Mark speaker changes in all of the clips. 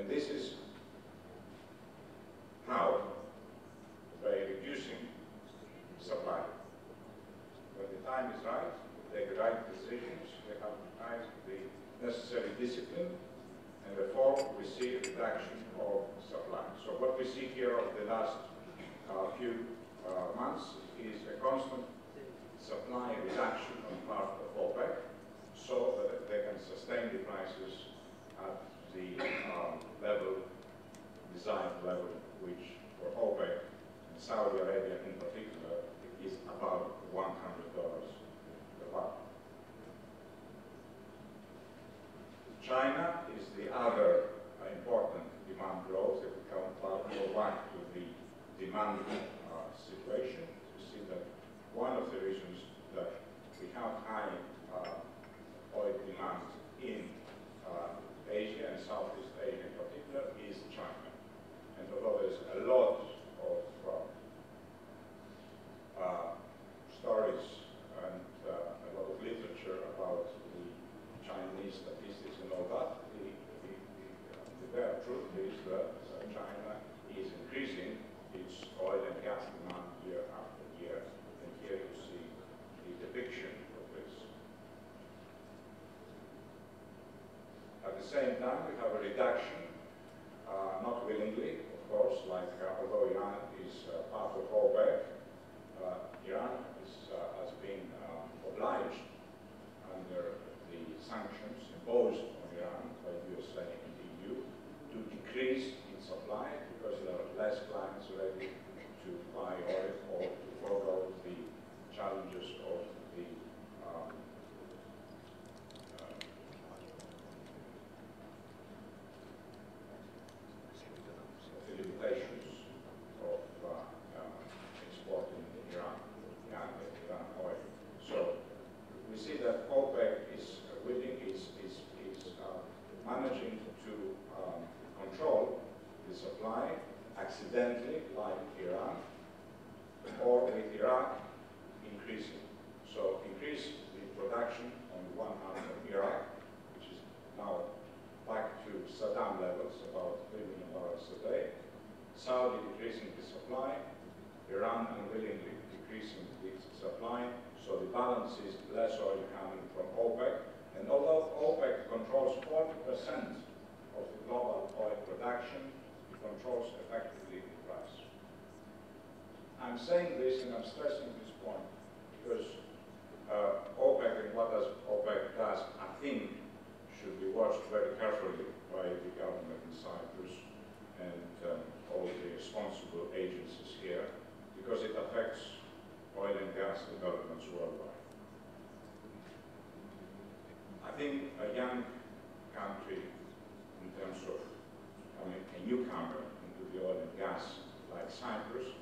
Speaker 1: And this is how, by reducing supply. When the time is right, they take the right decisions, they have the necessary discipline, and therefore we see a reduction of supply. So what we see here over the last few months is a constant supply reduction on part of OPEC, so that they can sustain the prices at the level, designed level, which for OPEC and Saudi Arabia in particular is about $100 per barrel. China is the other important demand growth, if we count worldwide to the demand situation. You see that one of the reasons that we have high oil demand in Asia and Southeast Asia in particular is China. And although there's a lot of stories and a lot of literature about the Chinese statistics and all that, the bare truth is that China is increasing its oil and gas demand year after year. And here you see the depiction of this. At the same time, we have a reduction, not willingly, of course, like although Iran is part of OPEC, Iran has been obliged under the sanctions imposed on Iran by USA and EU to decrease its supply because there are less clients ready to buy oil or to follow the challenges of the limitations of exporting Iran oil. So we see that OPEC is managing to control the supply accidentally, like Iran, or with Iraq increasing. So increase the production on the one hand of Iraq, which is now back to Saddam levels, about 3 million barrels a day. Saudi decreasing the supply, Iran unwillingly decreasing the supply, so the balance is less oil coming from OPEC. And although OPEC controls 40% of the global oil production, it controls effectively the price. I'm saying this and I'm stressing this point because OPEC and what OPEC does, I think, should be watched very carefully by the government in Cyprus and all the responsible agencies here, because it affects oil and gas developments worldwide. I think a young country, in terms of a newcomer into the oil and gas like Cyprus,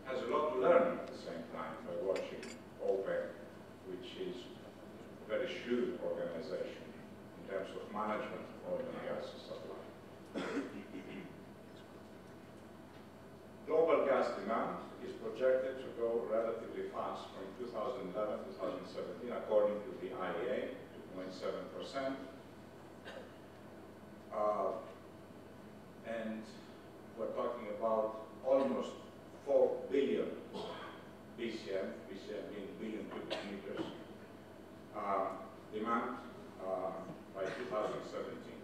Speaker 1: has a lot to learn at the same time by watching OPEC, which is a very shrewd organization in terms of management of oil and gas supply. Global gas demand is projected to go relatively fast from 2011 to 2017, according to the IEA, 2.7%. And we're talking about almost 4 billion BCM being billion cubic meters, demand by 2017.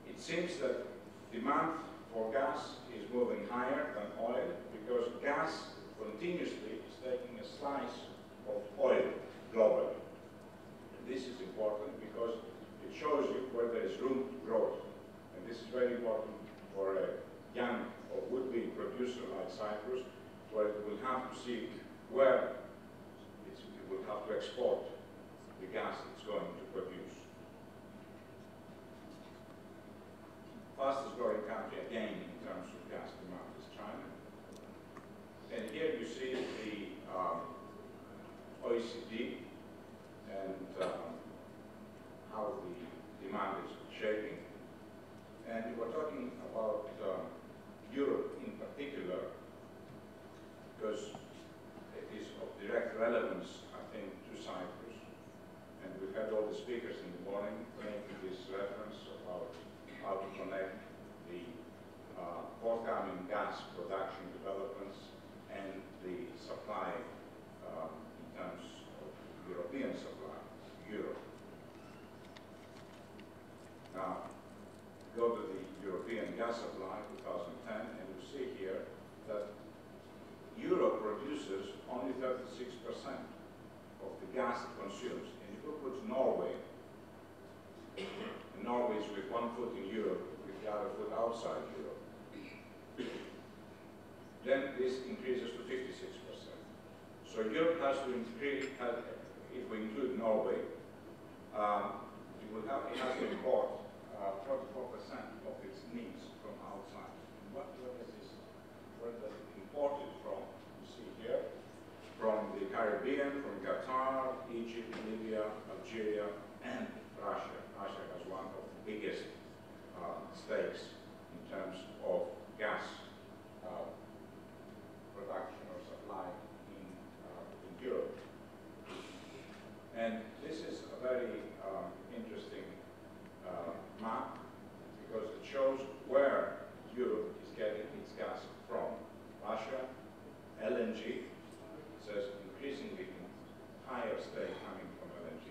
Speaker 1: It seems that demand for gas is moving higher than oil because gas continuously is taking a slice of oil globally. And this is important because it shows you where there is room to grow. And this is very important for a young or would-be producer like Cyprus, where it will have to see where it will have to export the gas it's going to produce. Fastest growing country again in terms of gas demand is China. And here you see the OECD and how the demand is shaping. And we're talking about Europe in particular, because it is of direct relevance, I think, to Cyprus. And we've had all the speakers in the morning making how to connect the forthcoming gas production developments and the supply in terms of European supply, Europe. Now, go to the European gas supply 2010, and you see here that Europe produces only 36% of the gas it consumes. And if you put Norway, and Norway is with one foot in Europe, with the other foot outside Europe, then this increases to 56%. So Europe has to increase, if we include Norway, it has to import 44% of its needs from outside. Where does it import it from? You see here, from the Caribbean, from Qatar, Egypt, Libya, Algeria, and Russia. Russia has one of the biggest stakes in terms of gas production or supply in Europe. And this is a very interesting map, because it shows where Europe is getting its gas from. Russia, LNG, it says increasingly higher stake coming from LNG,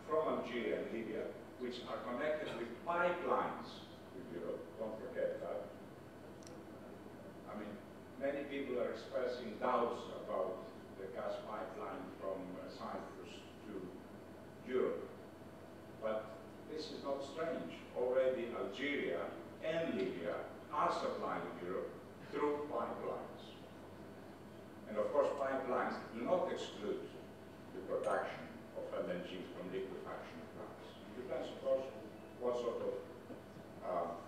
Speaker 1: from Algeria and Libya, which are connected with pipelines with Europe. Don't forget that. I mean, many people are expressing doubts about the gas pipeline from Cyprus to Europe. But this is not strange. Already Algeria and Libya are supplying Europe through pipelines. And of course, pipelines do not exclude the production of LNG from liquefaction plants. It depends, of course, what sort of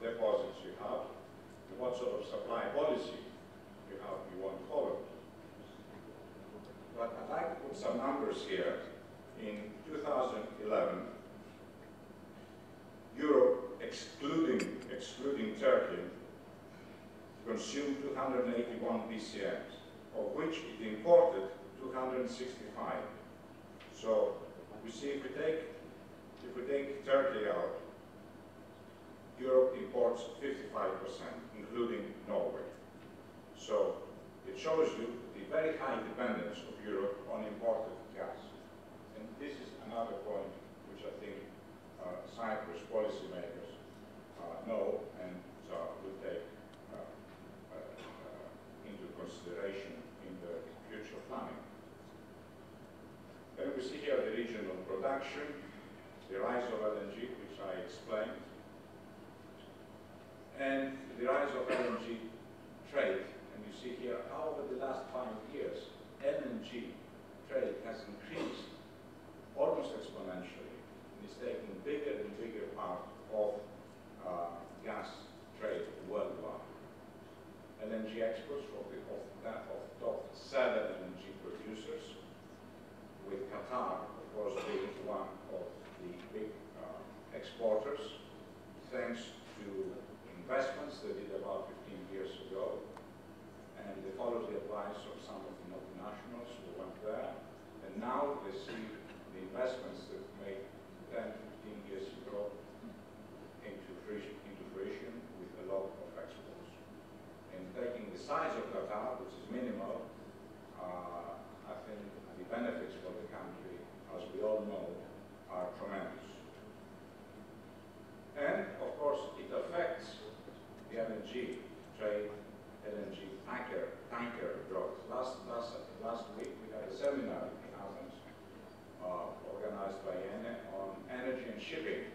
Speaker 1: deposits you have, what sort of supply policy you want to follow. But I'd like to put some numbers here. In 2011, Europe, excluding Turkey, consumed 281 BCMs, of which it imported 265. So we see if we take Turkey out, Europe imports 55%, including Norway. So it shows you the very high dependence of Europe on imported gas. And this is another point which I think Cyprus policymakers know and will take into consideration in the future planning. Then we see here the regional production, the rise of LNG, which I explained, and the rise of LNG trade. And you see here how over the last 5 years, LNG trade has increased almost exponentially, and is taking bigger and bigger part of gas trade worldwide. LNG exports of top 7 LNG producers, with Qatar, of course, being one of the big exporters, thanks to investments they did about 15 years ago, and they followed the advice of some of the multinationals who went there, and now they see the investments that made 10, 15 years ago into fruition with a lot of exports. And taking the size of Qatar, which is minimal, I think the benefits for the country, as we all know, are tremendous. And of course, it affects the LNG trade, LNG tanker growth. Last week we had a seminar in Athens organized by ENE on energy and shipping,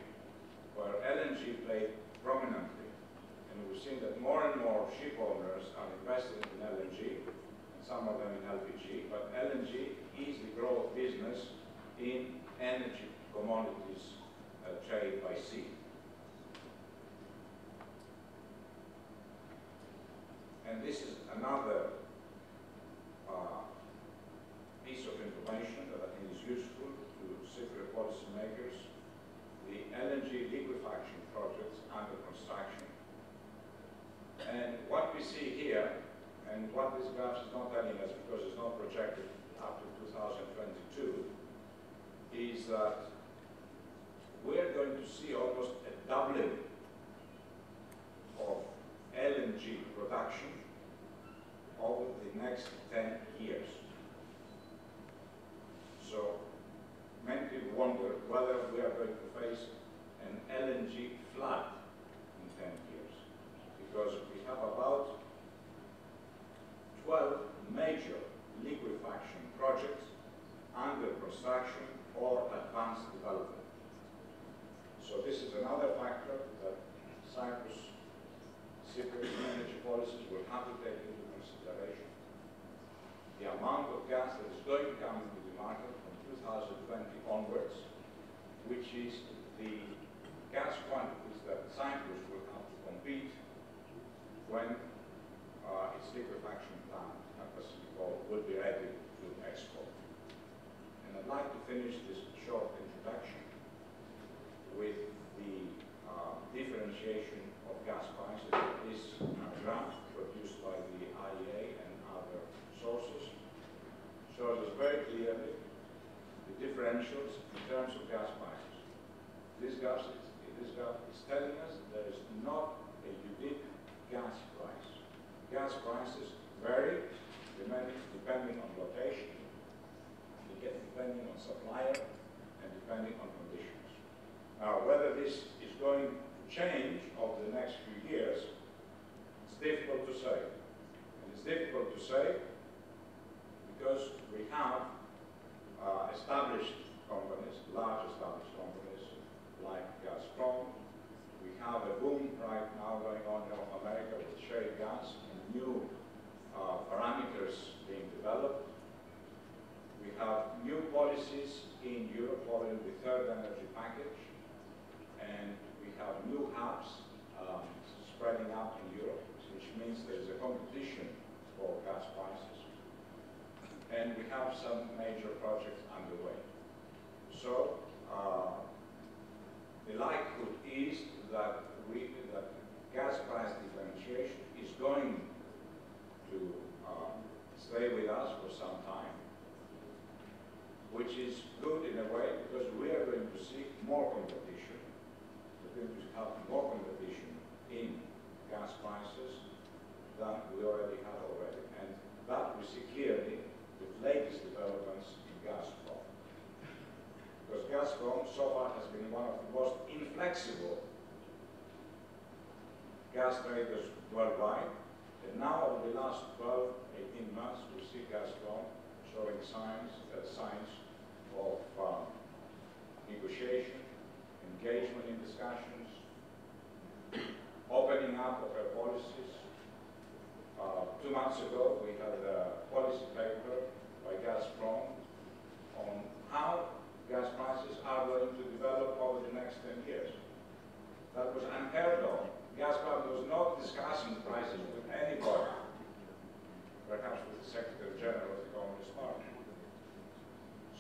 Speaker 1: where LNG played prominently. And we've seen that more and more ship owners are invested in LNG, and some of them in LPG, but LNG is the growth business in energy commodities trade by sea. And this is another piece of information that I think is useful to Cypriot policymakers. The LNG liquefaction projects under construction. And what we see here, and what this graph is not telling us because it's not projected up to 2022, is that we're going to see almost a doubling Cyprus secret energy policies will have to take into consideration the amount of gas that is going to come into the market from 2020 onwards, which is the gas quantities that Cyprus will have to compete when its liquefaction plant at Pacifico will be ready to export. And I'd like to finish this short introduction with the differentiation of gas prices. This graph produced by the IEA and other sources shows us very clearly the differentials in terms of gas prices. This graph is telling us there is not a unique gas price. Gas prices vary depending on location, depending on supplier, and depending on conditions. Now, whether this is going to change over the next few years, it's difficult to say. And it's difficult to say because we have established companies, large established companies like Gazprom. We have a boom right now going on in North America with shale gas and new parameters being developed. We have new policies in Europe following the third energy package, and we have new hubs spreading out in Europe, which means there is a competition for gas prices. And we have some major projects underway. So the likelihood is that gas price differentiation is going to stay with us for some time, which is good in a way because we are going to see more competition. We're going to have more competition in gas prices than we already have already. And that we see clearly with latest developments in Gazprom. Because Gazprom so far has been one of the most inflexible gas traders worldwide. And now over the last 12, 18 months, we see Gazprom showing signs of negotiation, engagement in discussions, opening up of their policies. 2 months ago, we had a policy paper by Gazprom on how gas prices are going to develop over the next 10 years. That was unheard of. Gazprom was not discussing prices with anybody, perhaps with the Secretary General of the Communist Party.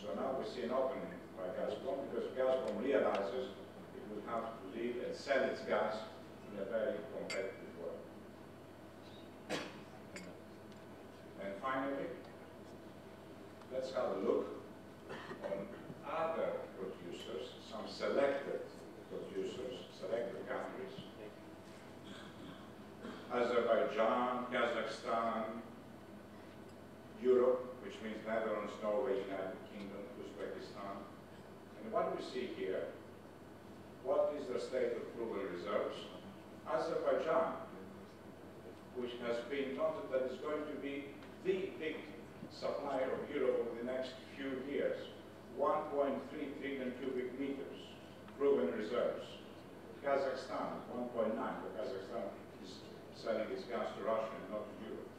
Speaker 1: So now we see an opening by Gazprom because Gazprom realizes it will have to live and sell its gas in a very competitive way. And finally, let's have a look on other producers, some selected producers, selected countries. Azerbaijan, Kazakhstan, Europe, which means Netherlands, Norway, United Kingdom, Uzbekistan. And what do we see here? What is the state of proven reserves? Azerbaijan, which has been noted that is going to be the big supplier of Europe over the next few years, 1.3 trillion cubic meters proven reserves. Kazakhstan, 1.9, but Kazakhstan is selling its gas to Russia and not to Europe.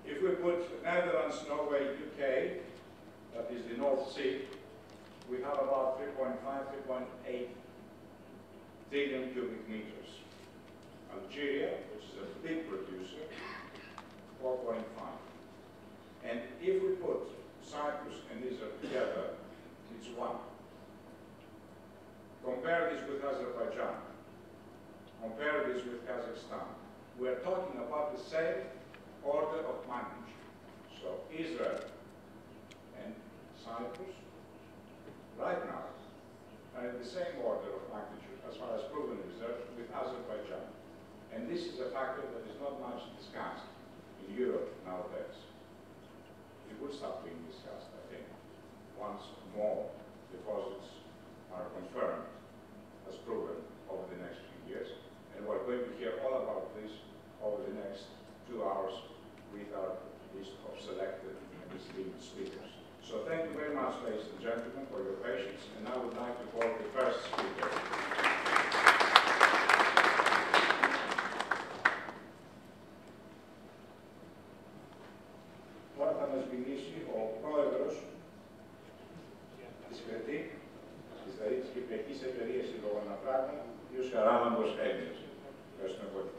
Speaker 1: If we put Netherlands, Norway, UK, that is the North Sea, we have about 3.5, 3.8 trillion cubic meters. Algeria, which is a big producer, 4.5. And if we put Cyprus and Israel together, it's 1. Compare this with Azerbaijan. Compare this with Kazakhstan. We're talking about the same order of magnitude. So Israel and Cyprus, right now, are in the same order of magnitude as far as proven reserves with Azerbaijan. And this is a factor that is not much discussed in Europe nowadays. It will start being discussed, I think, once more deposits are confirmed as proven over the next few years. And we're going to hear all about this over the next 2 hours with our list of selected and esteemed speakers. So thank you very much, ladies and gentlemen, for your patience. And I would like to call the first speaker. θα μας μιλήσει ο πρόεδρος της ΚΡΕΤΗ, της Κυπριακής Εταιρείας Υδρογονατράκων, κ. Χαράλαμπος Έλληνας. Ευχαριστούμε πολύ.